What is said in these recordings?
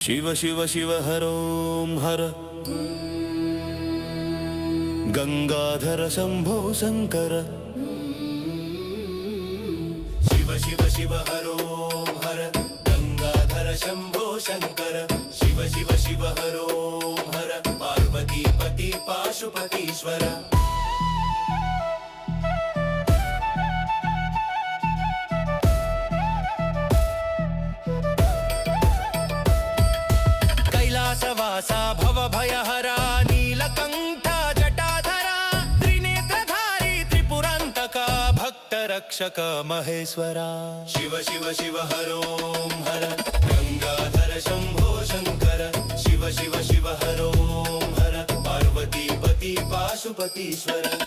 शिव शिव शिव हरों हर गंगाधर शंभो शंकर। शिव शिव शिव हरों हर गंगाधर शंभो शंकर। शिव शिव शिव हरों हर पार्वती पति पाशुपतीश्वर। कैलासवासा भवभयहरा नीलकंठा जटाधरा। त्रिनेत्रधारी त्रिपुरांतका भक्तरक्षक महेश्वरा। शिव शिव शिव हरों हर गंगाधर शंभो शंकर। शिव शिव शिव हरों हर पार्वती पति पाशुपतीश्वर।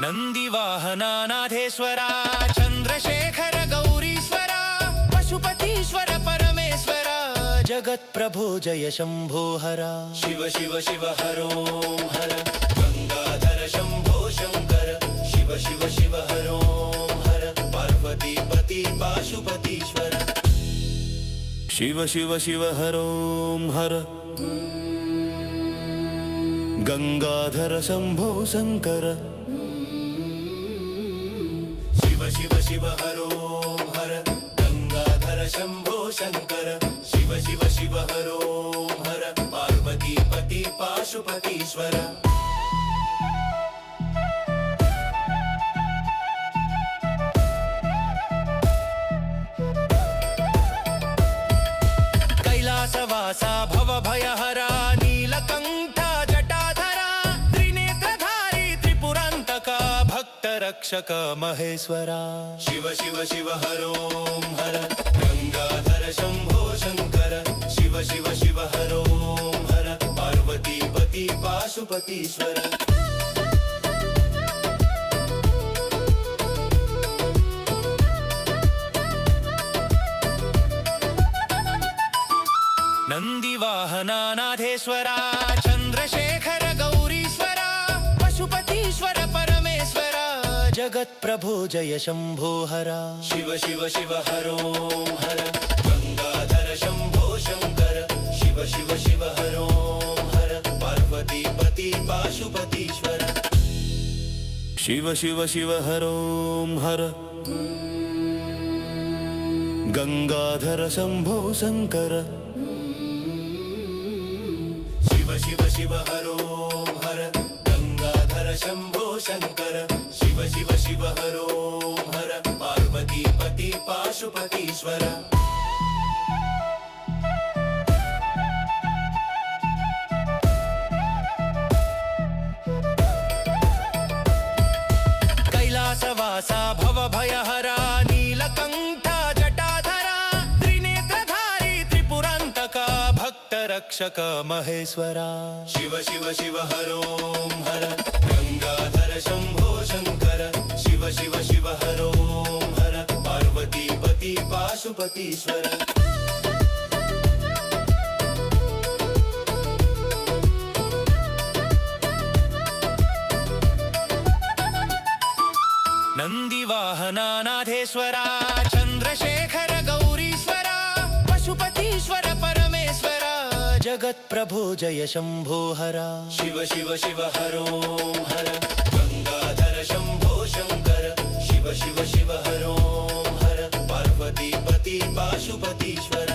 नंदीवाहना नाथेश्वरा चंद्रशेखर गौरीश्वरा। पशुपतीश्वर परमेश्वरा जगत प्रभो जय शंभो हरा। शिव शिव शिव हरों हर गंगाधर शंभो शंकर। शिव शिव शिव हरों हर पार्वती पति पाशुपतीश्वर। शिव शिव शिव हरों हर गंगाधर शंभो शंकर। शिव शिव शिव हरों हर गंगाधर शंभो शंकर। शिव शिव शिव हरों हर पार्वती पति पाशुपतीश्वर। कैलासवासा भवभयहरा नीलकंठा जटाधरा। त्रिनेत्रधारी त्रिपुरांतका भक्तरक्षक महेश्वरा। शिव शिव शिव हरों हर गंगाधर शंभो शंकर। शिव शिव शिव हरों हर पार्वती पति पाशुपतीश्वर। नंदीवाहना नाथेश्वरा चंद्रशेखर गौरीश्वरा। पशुपतीश्वर परमेश्वरा जगत प्रभो जय शंभो हरा। शिव शिव शिव हरों हर गंगाधर शंभो शंकर। शिव शिव शिव हरों हर पार्वती पति पाशुपतीश्वर। शिव शिव शिव हरों हर गंगाधर शंभो शंकर। शिव शिव शिव हरों हर गंगाधर शंभो शंकर। शिव शिव शिव हरों हर पार्वती पति पाशुपतीश्वर। कैलासवासा भवभयहरा नीलकंठा जटाधरा। त्रिनेत्रधारी त्रिपुरांतका भक्तरक्षक महेश्वरा। शिव शिव शिव हरों हर गंगाधर शंभो शंकर। शिव शिव शिव हरों हर पार्वती पति पाशुपतीश्वर। नंदीवाहना नाथेश्वरा चंद्रशेखर गौरीश्वरा। पशुपतीश्वर परमेश्वरा जगत प्रभो जय शंभो हरा। शिव शिव शिव हरों हर गंगाधर शंभो शंकर। शिव शिव शिव हरों हर पार्वती पति पाशुपतीश्वर।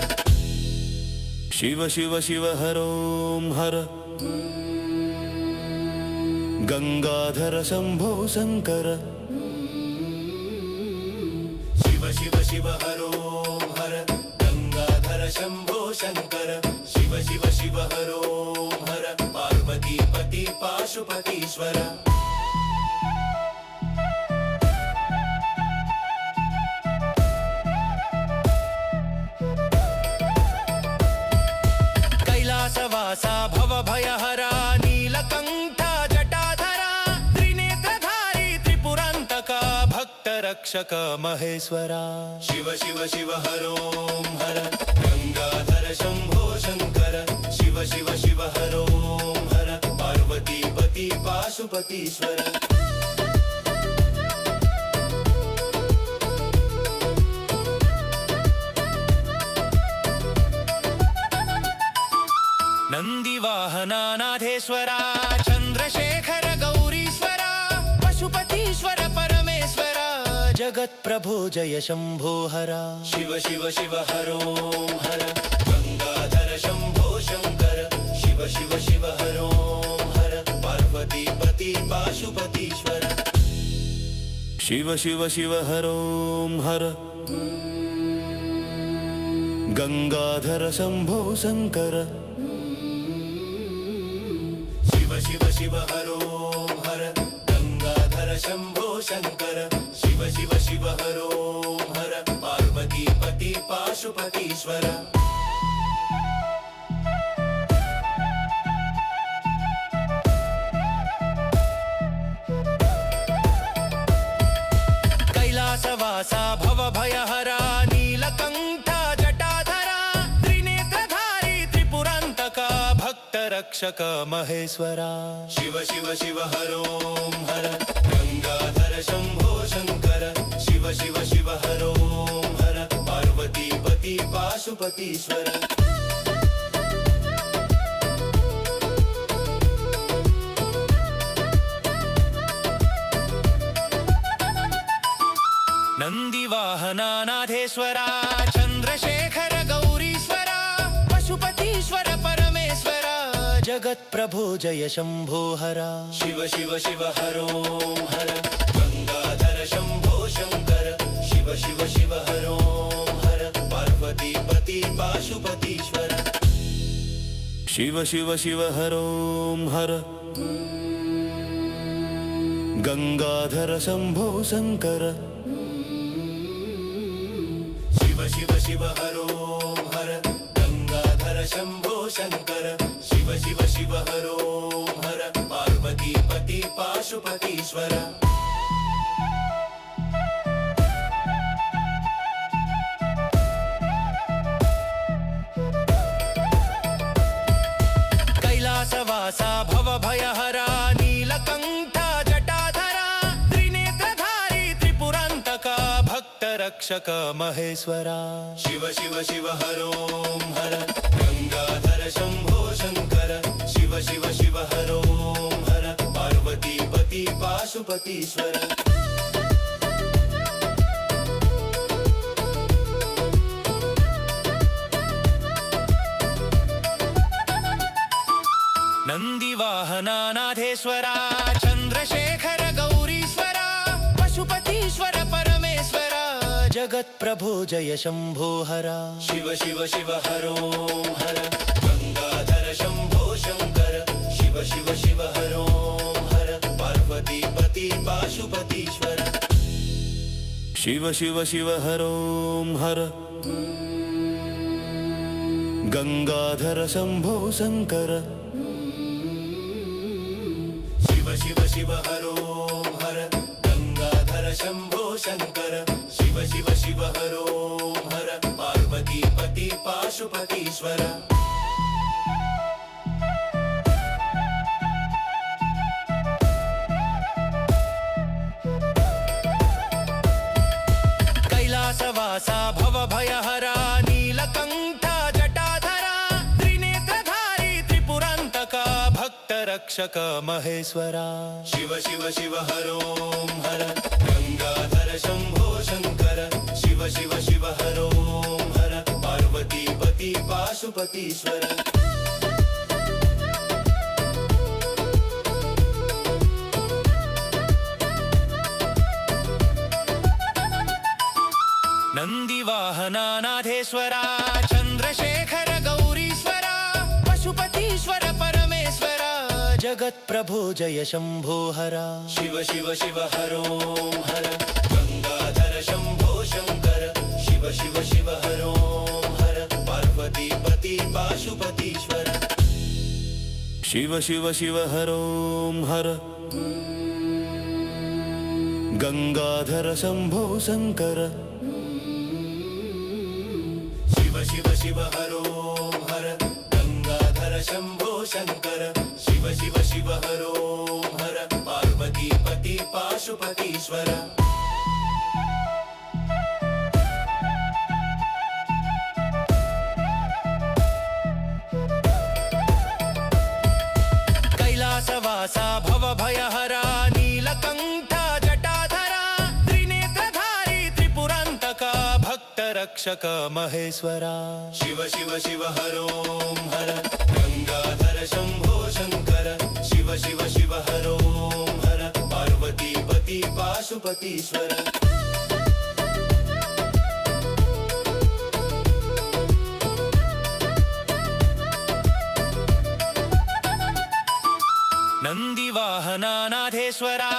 शिव शिव शिव हरों हर गंगाधर शंभो शंकर। शिव शिव शिव हरों हर गंगाधर शंभो शंकर। शिव शिव शिव हरों हर पार्वती पति पाशुपतीश्वर। कैलासवासा भवभयहरा नीलकंठा जटाधरा। त्रिनेत्रधारी त्रिपुरांतका भक्तरक्षक महेश्वरा। शिव शिव शिव हरों हर गंगाधर शंभो शंकर। शिव शिव शिव हरों हर पार्वती पती पाशुपतीश्वर नंदी वाहना नाथेश्वरा चंद्रशेखर गौरीश्वरा पशुपतीश्वर परमेश्वरा जगत प्रभो जय शंभो हरा शिव शिव शिव हरो हर गंगाधर शंभो शंकर शिव शिव शिव हरो हर पार्वती पती पाशुपतीश्वर शिव शिव शिव हरों हर गंगाधर शंभो शंकर शिव शिव शिव हरो हर गंगाधर शंभो शंकर शिव शिव शिव हरो हर पार्वती पती पाशुपतीश्वर कैलासवासा भवभयहरा नीलकंठा जटाधरा त्रिनेत्रधारी त्रिपुरांतका भक्तरक्षक महेश्वरा शिव शिव शिव हरो हर गंगाधर शंभो शंकर शिव शिव शिव हरो हर पार्वती पती पाशुपतीश्वर नंदी वाहना नाथेश्वरा चंद्रशेखर गौरीश्वरा पशुपतीश्वर परमेश्वरा जगत प्रभो जय शंभो हरा शिव शिव शिव हरो हर गंगाधर शंभो शंकर शिव शिव शिव हरो हर पार्वती पती पाशुपतीश्वर शिव शिव शिव हरों हर गंगाधर शंभो शंकर शिव शिव शिव हरो हर गंगाधर शंभो शंकर शिव शिव शिव हरो हर पार्वती पती पाशुपतीश्वर कैलासवासा भवभयहरा नीलकंठा जटाधरा त्रिनेत्रधारी त्रिपुरांतका भक्तरक्षक महेश्वरा शिव शिव शिव हरो हर गंगाधर शंभो शंकर शिव शिव शिव हरो हर पार्वती पती पाशुपतीश्वर नंदी वाहना नाथेश्वरा चंद्रशेखर गौरीश्वरा पशुपतीश्वर परमेश्वरा जगत प्रभो जय शंभो हरा शिव शिव शिव हरो हर गंगाधर शंभो शंकर शिव शिव शिव हरो हर पार्वती पती पाशुपतीश्वर शिव शिव शिव हरों हर गंगाधर शंभो शंकर शिव शिव शिव हरो हर गंगाधर शंभो शंकर शिव शिव शिव हरो हर पार्वती पती पाशुपतीश्वर कैलासवासा भवभयहरा नीलकंठा जटाधरा त्रिनेत्रधारी त्रिपुरांतका भक्तरक्षक महेश्वरा शिव शिव शिव हरो हर गंगाधर शंभो शंकर शिव शिव शिव हरो हर पार्वती पती पाशुपतीश्वर नंदी वाहना नाथेश्वरा चंद्रशेखर गौरीश्वरा पशुपतीश्वर परमेश्वरा जगत प्रभो जय शंभो हरा शिव शिव शिव हरो हर गंगाधर शंभो शंकर शिव शिव शिव हरो हर पार्वती पती पाशुपतीश्वर शिव शिव शिव हरों हर गंगाधर शंभो शंकर शिव शिव शिव हरो हर गंगाधर शंभो शङ्कर शिव शिव शिव हरो हर पार्वतीपति पाशुपतीश्वर कैलासवासा भवभयहरा नीलकण्ठा जटाधरा त्रिनेत्रधारी त्रिपुरान्तका भक्तरक्षक महेश्वरा शिव शिव शिव हरो हर गंगाधर शंभो शंकर शिव शिव शिव हरो हर पार्वतीपति पाशुपतीश्वर नन्दिवाहनानाथेश्वरा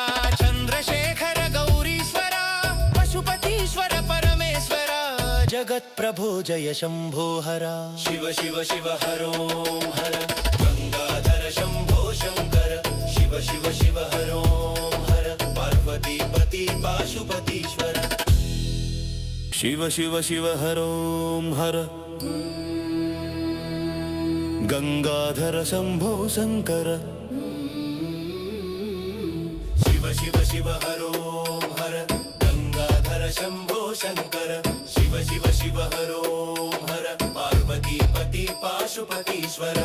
चन्द्रशेखर गौरीश्वरा पशुपतीश्वर परमेश्वरा जगत्प्रभो जय शम्भो हरा शिव शिव शिव हरो हर गंगाधर शम्भो शङ्कर शिव शिव शिव हरो हर पार्वतीपति पाशुपतीश्वर शिव शिव शिव हरों हर गंगाधर शंभो शंकर शिव शिव शिव हरो हर गंगाधर शंभो शंकर शिव शिव शिव हरो हर पार्वतीपति पाशुपतीश्वर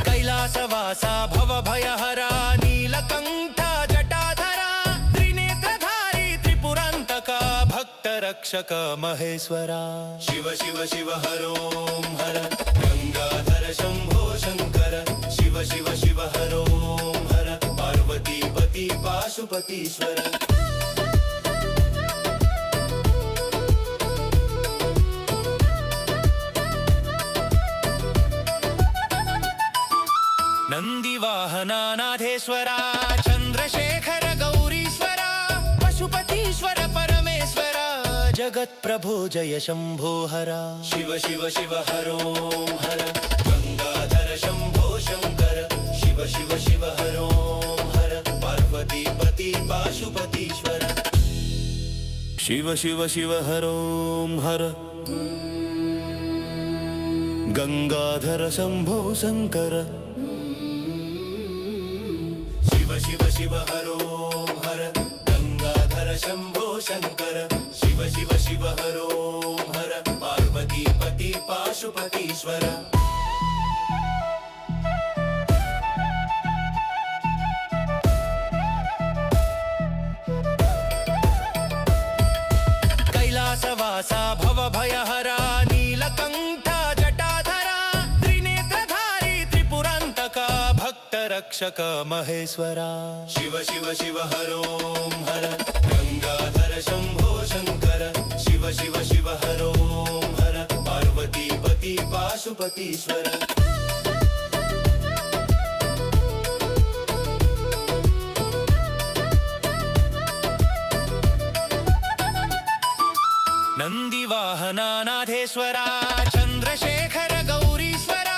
कैलासवासा भवभयहरा नीलकण्ठा जटाधरा त्रिनेत्रधारी त्रिपुरान्तका भक्तरक्षक महेश्वरा शिव शिव शिव हरो हर गंगाधर शंभो शंकर शिव शिव शिव हरो हर पार्वतीपति पाशुपतीश्वर नन्दिवाहनानाथेश्वरा चन्द्रशेखर गौरीश्वरा पशुपतीश्वर परमेश्वरा जगत्प्रभो जय शम्भो हरा शिव शिव शिव हरो हर गंगाधर शंभो शंकर शिव शिव शिव हरो हर पार्वतीपति पाशुपतीश्वर शिव शिव शिव हरों हर गंगाधर शंभो शंकर शिव शिव शिव हरो हर गंगाधर शंभो शंकर शिव शिव शिव हरो हर पार्वतीपति पाशुपतीश्वर कैलासवासा भवभयहरा नीलकण्ठा जटाधरा त्रिनेत्रधारी त्रिपुरान्तका भक्तरक्षक महेश्वरा शिव शिव शिव हरो हर गंगाधर शंभो शंकर शिव शिव शिव हरो हर पार्वतीपति पाशुपतीश्वर नन्दिवाहनानाथेश्वरा चन्द्रशेखर गौरीश्वरा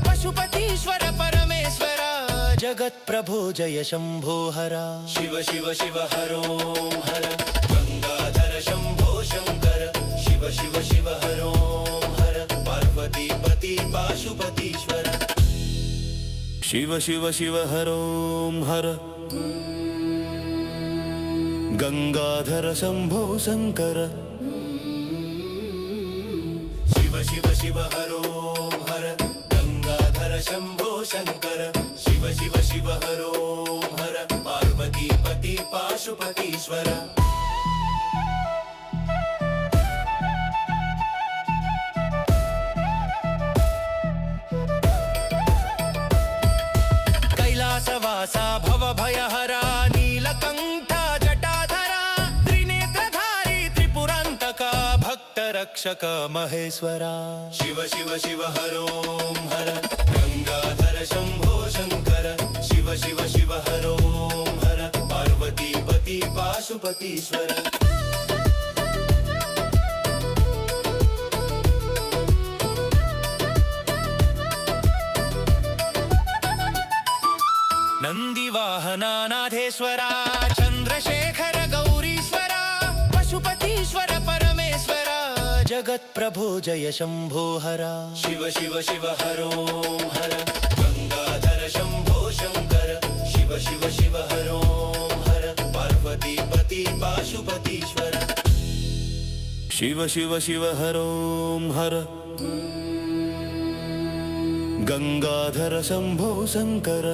पशुपतीश्वर परमेश्वरा जगत्प्रभो जय शम्भो हरा शिव शिव शिव हरो हर गंगाधर शंभो शंकर शिव शिव शिव हरो हर पार्वतीपति पाशुपतीश्वर शिव शिव शिव हरों हर गंगाधर शंभो शंकर शिव शिव शिव हरो हर गंगाधर शंभो शंकर शिव शिव शिव हरो हर पार्वतीपति पाशुपतीश्वर कैलासवासा भवभयहरा नीलकण्ठा जटाधरा त्रिनेत्रधारी त्रिपुरान्तका भक्तरक्षक महेश्वरा शिव शिव शिव हरो हर गंगाधर शंभो शंकर शिव शिव शिव हरो हर पार्वतीपति पाशुपतीश्वर नन्दिवाहनानाथेश्वरा चन्द्रशेखर जगत्प्रभो जय शम्भो हर शिव शिव शिव हरो हर गंगाधर शम्भो शङ्कर शिव शिव शिव हरो हर पार्वतीपति पाशुपतीश्वर शिव शिव शिव हरों हर गंगाधर शम्भो शङ्कर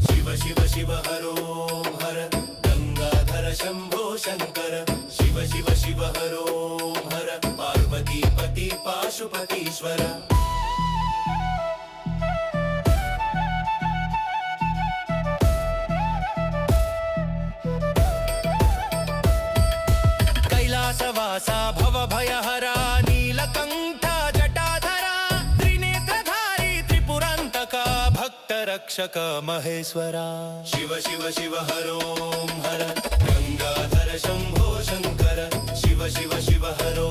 शिव शिव शिव हरो हर गंगाधर शम्भो शङ्कर शिव शिव शिव हरो हर पार्वतीपति पाशुपतीश्वर कैलासवासा भवभयहरा नीलकण्ठा जटाधरा त्रिनेत्रधारी त्रिपुरान्तका भक्तरक्षक महेश्वरा शिव शिव शिव हरो हर गंगाधर शम्भो शङ्कर शिव शिव शिव हरो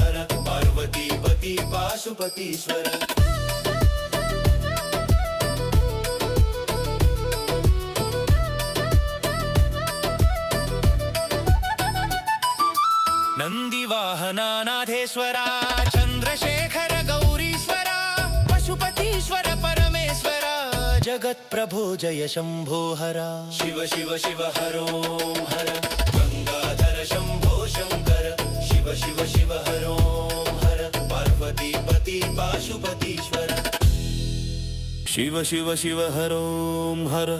हर पार्वतीपति पाशुपतीश्वर नन्दिवाहनानाथेश्वरा चन्द्रशेखर गौरीश्वरा पशुपतीश्वर परमेश्वरा जगत्प्रभो जय शम्भो हर शिव शिव शिव हरो हर गंगाधर शम्भो शङ्कर शिव शिव शिव हरो हर पार्वतीपति पाशुपतीश्वर शिव शिव शिव हरों हर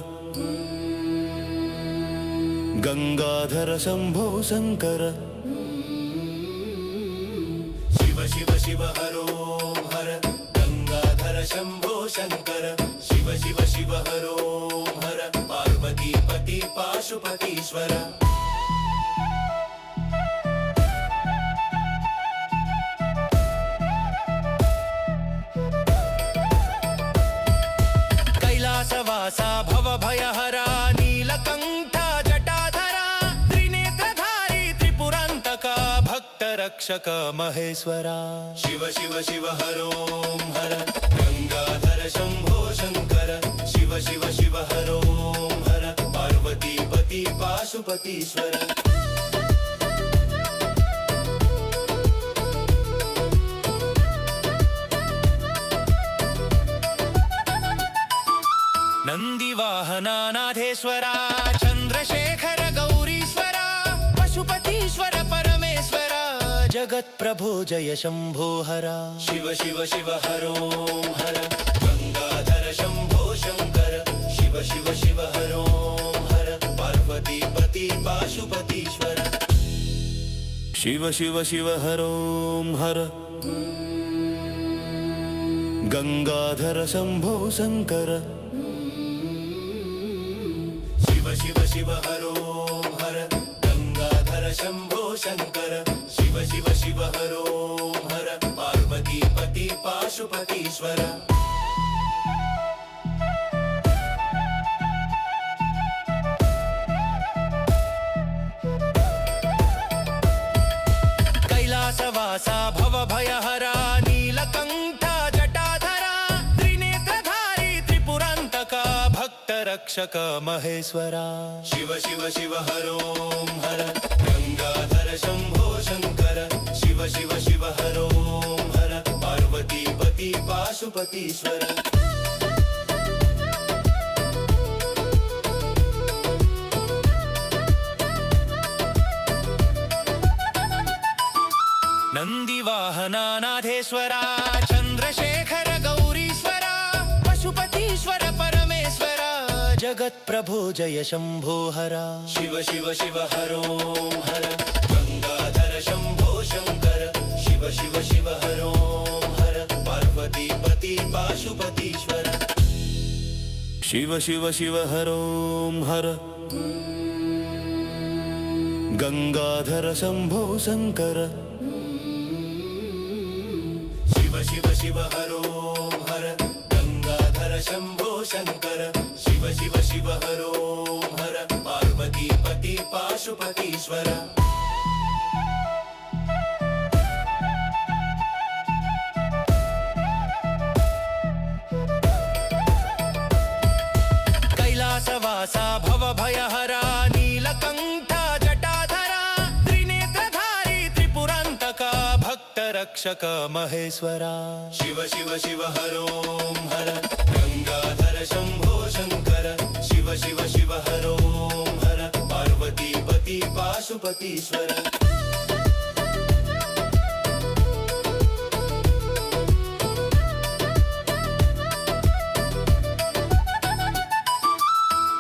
गंगाधर शम्भो शङ्कर शिव शिव शिव हरो हर गंगाधर शम्भो शङ्कर शिव शिव शिव हरो हर पार्वतीपति पाशुपतीश्वर कैलासवासा भवभयहरा नीलकण्ठा जटाधरा त्रिनेत्रधारी त्रिपुरान्तका भक्तरक्षक महेश्वरा शिव शिव शिव हरो हर गंगाधर शम्भो शङ्कर शिव शिव शिव हरो हर पार्वतीपति पाशुपतीश्वर नन्दिवाहनानाथेश्वरा चन्द्रशेखर गौरीश्वरा पशुपतीश्वर परमेश्वरा जगत्प्रभो जय शम्भो हर शिव शिव शिव हरो हर गंगाधर शम्भो शङ्कर शिव शिव शिव हरो हर पार्वतीपति पाशुपतीश्वर शिव शिव शिव हरों हर गंगाधर शम्भो शङ्कर शिव शिव शिव हरो हर गंगाधर शम्भो शङ्कर शिव शिव शिव हरो हर पार्वतीपति पाशुपतीश्वर कैलासवासा भवभयहरा नीलकण्ठा जटाधरा त्रिनेत्रधारी त्रिपुरान्तका भक्तरक्षक महेश्वरा शिव शिव शिव हरो हर गंगाधर शम्भो शङ्कर शिव शिव शिव हरो हर पार्वतीपति पाशुपतीश्वर नन्दिवाहनानाथेश्वरा चन्द्रशेखर गौरीश्वरा पशुपतीश्वर परमेश्वरा जगत्प्रभो जय शम्भो हर शिव शिव शिव हरो हर गंगाधर शम्भो शङ्कर शिव शिव शिव हरो हर पार्वतीपति पाशुपतीश्वर शिव शिव शिव हरों हर गंगाधर शम्भो शङ्कर शिव शिव शिव हरो हर गंगाधर शम्भो शङ्कर शिव शिव शिव हरो हर पार्वतीपति पाशुपतीश्वर कैलासवासा भवभयहरा नीलकण्ठा जटाधरा त्रिनेत्रधारी रक्षक महेश्वरा शिव शिव शिव हरो हर गंगाधर शंभो शंकर शिव शिव शिव हरो हर पार्वती पती पाशुपतीश्वर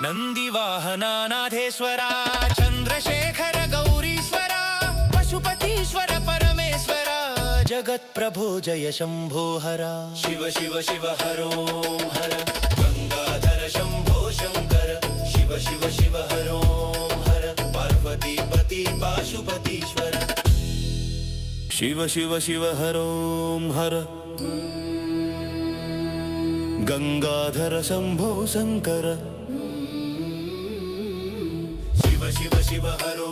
नंदी वाहनानाथेश्वरा चंद्रशेखर गौरीश्वरा पशुपतीश्वर परमेश्वरा जगत प्रभो जय शंभो हरा शिव शिव शिव हरो हर गंगाधर शंभो शंकर शिव शिव शिव हरो हर पार्वती पती पाशुपतीश्वर शिव शिव शिव हरों हर गंगाधर शंभो शंकर शिव शिव शिव हरो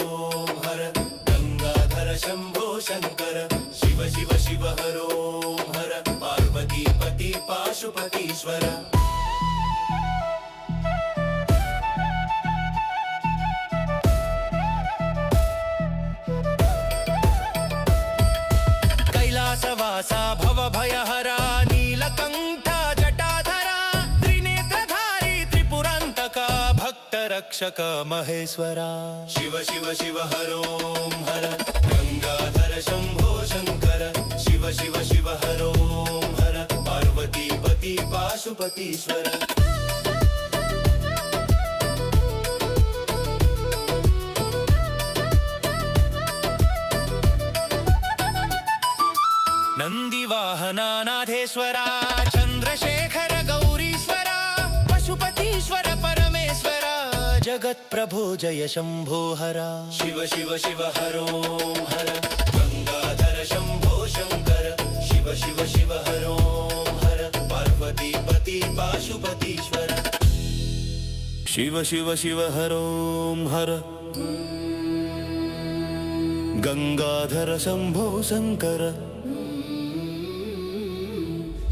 हर गंगाधर शंभो शंकर शिव शिव शिव हरो हर पार्वती पती पाशुपतीश्वर कैलासवासा भवभयहरा नीलकंठा जटाधरा त्रिनेत्रधारी त्रिपुरांतका भक्तरक्षक महेश्वरा शिव शिव शिव हरो हर गंगाधर शंभो शंकर शिव शिव शिव हरो हर पार्वती पती पाशुपतीश्वर नंदी वाहनानाथेश्वरा चंद्रशेखर गौरीश्वरा पशुपतीश्वर परमेश्वरा जगत प्रभो जय शंभो हरा शिव शिव शिव हरो हर गंगाधर शंभो शंकर शिव शिव शिव हरो हर पार्वती पती पाशुपतीश्वर शिव शिव शिव हरों हर गंगाधर शंभो शंकर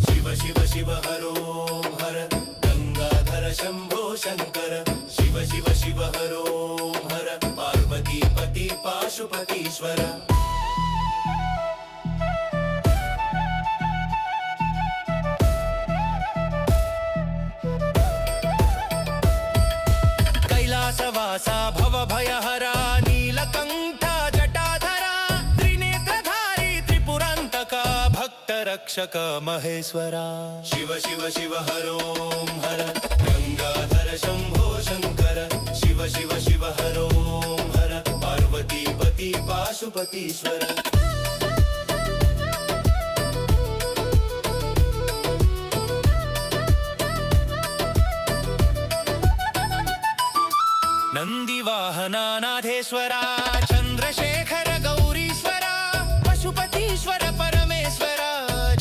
शिव शिव शिव हरो हर गंगाधर शंभो शंकर शिव शिव शिव हरो हर पार्वती पती पाशुपतीश्वर कैलासवासा भवभयहरा नीलकंठा जटाधरा त्रिनेत्रधारी त्रिपुरांतका भक्तरक्षक महेश्वरा शिव शिव शिव हरो हर गंगाधर शंभो शंकर शिव शिव शिव हरो हर पार्वती पती पाशुपतीश्वर नंदी वाहनानाथेश्वरा चंद्रशेखर गौरीश्वरा पशुपतीश्वर परमेश्वरा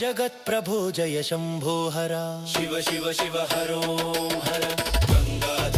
जगत प्रभो जय शंभो हरा शिव शिव शिव हरो हर गंगाधर